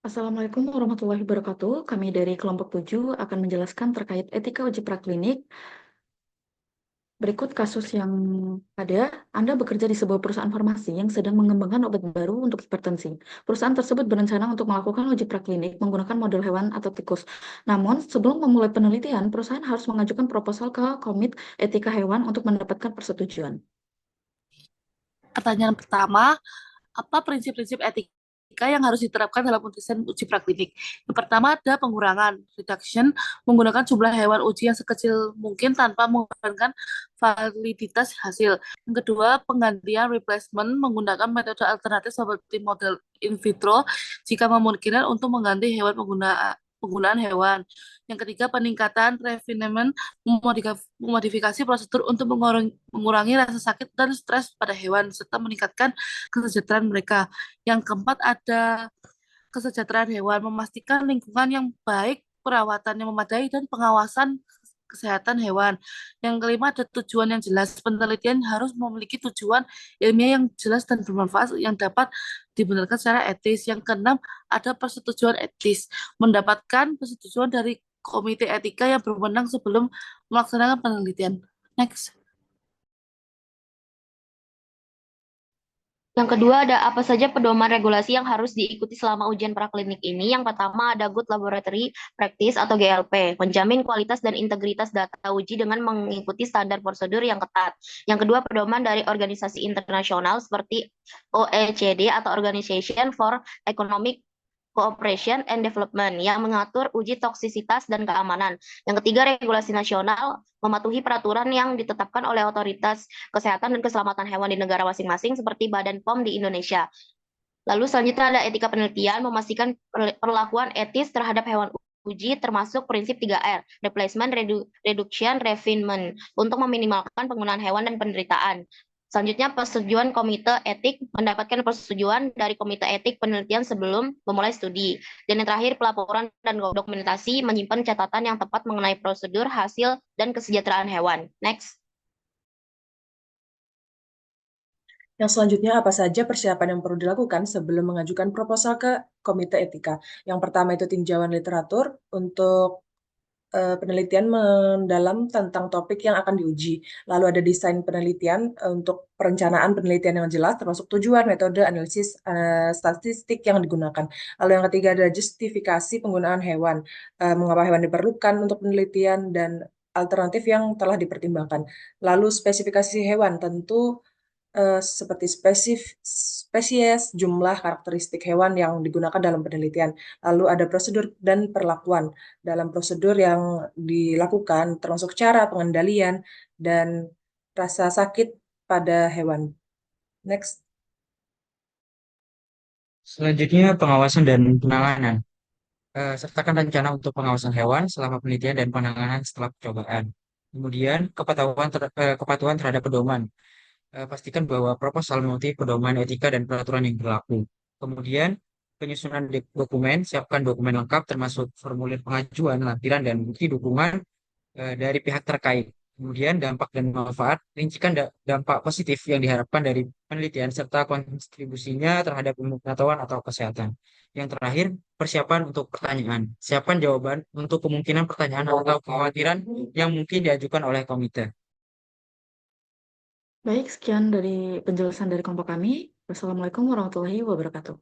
Assalamualaikum warahmatullahi wabarakatuh. Kami dari kelompok 7 akan menjelaskan terkait etika uji praklinik. Berikut kasus yang ada. Anda bekerja di sebuah perusahaan farmasi yang sedang mengembangkan obat baru untuk hipertensi. Perusahaan tersebut berencana untuk melakukan uji praklinik menggunakan model hewan atau tikus. Namun, sebelum memulai penelitian, perusahaan harus mengajukan proposal ke Komite Etika Hewan untuk mendapatkan persetujuan. Pertanyaan pertama, apa prinsip-prinsip etika yang harus diterapkan dalam putusan uji praklinik? Yang pertama ada pengurangan, reduction, menggunakan jumlah hewan uji yang sekecil mungkin tanpa mengorbankan validitas hasil. Yang kedua, penggantian replacement menggunakan metode alternatif seperti model in vitro jika memungkinkan untuk mengganti hewan penggunaan hewan. Yang ketiga, peningkatan refinement, memodifikasi prosedur untuk mengurangi rasa sakit dan stres pada hewan serta meningkatkan kesejahteraan mereka. Yang keempat ada kesejahteraan hewan, memastikan lingkungan yang baik, perawatan yang memadai, dan pengawasan kesehatan hewan. Yang kelima ada tujuan yang jelas. Penelitian harus memiliki tujuan ilmiah yang jelas dan bermanfaat yang dapat dibenarkan secara etis. Yang keenam ada persetujuan etis. Mendapatkan persetujuan dari komite etika yang berwenang sebelum melaksanakan penelitian. Next. Yang kedua ada apa saja pedoman regulasi yang harus diikuti selama ujian praklinik ini. Yang pertama ada Good Laboratory Practice atau GLP, menjamin kualitas dan integritas data uji dengan mengikuti standar prosedur yang ketat. Yang kedua pedoman dari organisasi internasional seperti OECD atau Organization for Economic Cooperation and Development yang mengatur uji toksisitas dan keamanan. Yang ketiga, regulasi nasional mematuhi peraturan yang ditetapkan oleh otoritas kesehatan dan keselamatan hewan di negara masing-masing seperti Badan POM di Indonesia. Lalu selanjutnya ada etika penelitian, memastikan perlakuan etis terhadap hewan uji termasuk prinsip 3R, replacement, reduction, refinement, untuk meminimalkan penggunaan hewan dan penderitaan. Selanjutnya, persetujuan komite etik, mendapatkan persetujuan dari komite etik penelitian sebelum memulai studi. Dan yang terakhir, pelaporan dan dokumentasi, menyimpan catatan yang tepat mengenai prosedur, hasil, dan kesejahteraan hewan. Next. Yang selanjutnya, apa saja persiapan yang perlu dilakukan sebelum mengajukan proposal ke Komite Etika? Yang pertama itu tinjauan literatur untuk penelitian mendalam tentang topik yang akan diuji. Lalu ada desain penelitian untuk perencanaan penelitian yang jelas, termasuk tujuan, metode, analisis, statistik yang digunakan. Lalu yang ketiga ada justifikasi penggunaan hewan, mengapa hewan diperlukan untuk penelitian, dan alternatif yang telah dipertimbangkan. Lalu spesifikasi hewan, tentu seperti spesies, jumlah, karakteristik hewan yang digunakan dalam penelitian. Lalu ada prosedur dan perlakuan dalam prosedur yang dilakukan, termasuk cara pengendalian dan rasa sakit pada hewan. Next. Selanjutnya, pengawasan dan penanganan. Sertakan rencana untuk pengawasan hewan selama penelitian dan penanganan setelah percobaan. Kemudian, kepatuhan terhadap pedoman. Pastikan bahwa proposal memiliki pedoman etika dan peraturan yang berlaku. Kemudian, penyusunan dokumen, siapkan dokumen lengkap termasuk formulir pengajuan, lampiran, dan bukti dukungan dari pihak terkait. Kemudian, dampak dan manfaat, rincikan dampak positif yang diharapkan dari penelitian serta kontribusinya terhadap ilmu pengetahuan atau kesehatan. Yang terakhir, persiapan untuk pertanyaan. Siapkan jawaban untuk kemungkinan pertanyaan atau kekhawatiran yang mungkin diajukan oleh komite. Baik, sekian dari penjelasan dari kelompok kami. Wassalamualaikum warahmatullahi wabarakatuh.